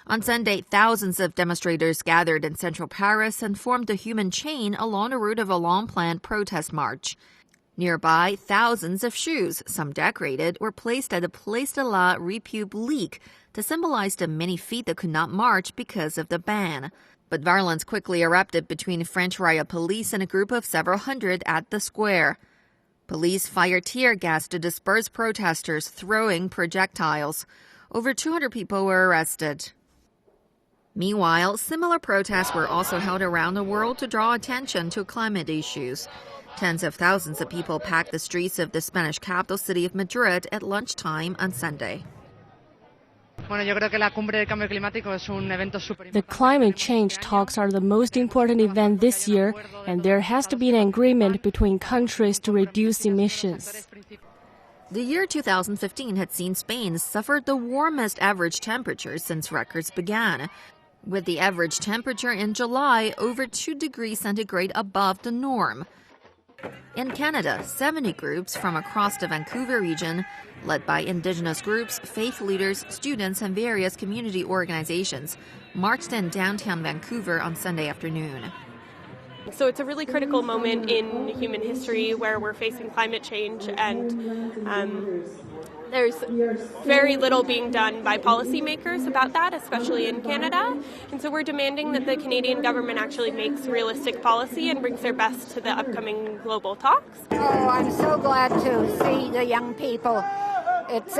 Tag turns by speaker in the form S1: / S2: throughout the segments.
S1: On Sunday, thousands of demonstrators gathered in central Paris and formed a human chain along the route of a long-planned protest march. Nearby, thousands of shoes, some decorated, were placed at the Place de la République to symbolize the many feet that could not march because of the ban. But violence quickly erupted between French riot police and a group of several hundred at the square. Police fired tear gas to disperse protesters, throwing projectiles. Over 200 people were arrested. Meanwhile, similar protests were also held around the world to draw attention to climate issues. Tens of thousands of people packed the streets of the Spanish capital city of Madrid at lunchtime on Sunday.
S2: The climate change talks are the most important event this year, and there has to be an agreement between countries to reduce emissions.
S1: The year 2015 had seen Spain suffer the warmest average temperature since records began, with the average temperature in July over 2 degrees centigrade above the norm. In Canada, 70 groups from across the Vancouver region, led by Indigenous groups, faith leaders, students, and various community organizations, marched in downtown Vancouver on Sunday afternoon.
S3: So it's a really critical moment in human history where we're facing climate change, and there's very little being done by policymakers about that, especially in Canada. And so we're demanding that the Canadian government actually makes realistic policy and brings their best to the upcoming global talks.
S4: Oh, I'm so glad to see the young people. It's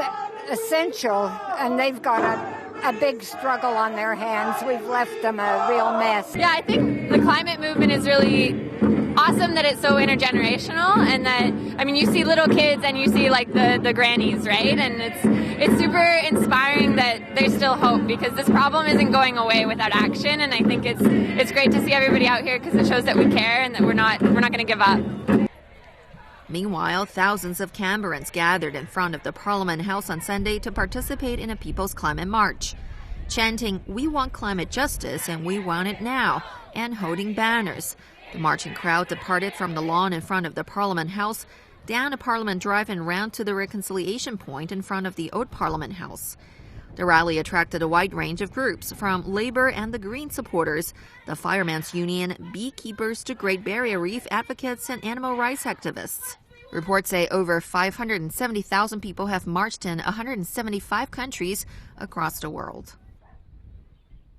S4: essential, and they've got a big struggle on their hands. We've left them a real mess.
S5: Yeah, I think the climate movement is really awesome that it's so intergenerational, and that, I mean, you see little kids and you see like the grannies, right? And it's super inspiring that there's still hope, because this problem isn't going away without action. And I think it's great to see everybody out here, because it shows that we care and that we're not going to give up.
S1: Meanwhile, thousands of Canberrans gathered in front of the Parliament House on Sunday to participate in a People's Climate March, chanting, "We want climate justice and we want it now," and holding banners. The marching crowd departed from the lawn in front of the Parliament House, down a Parliament Drive and round to the reconciliation point in front of the old Parliament House. The rally attracted a wide range of groups, from Labour and the Green supporters, the Firemen's Union, beekeepers to Great Barrier Reef advocates and animal rights activists. Reports say over 570,000 people have marched in 175 countries across the world.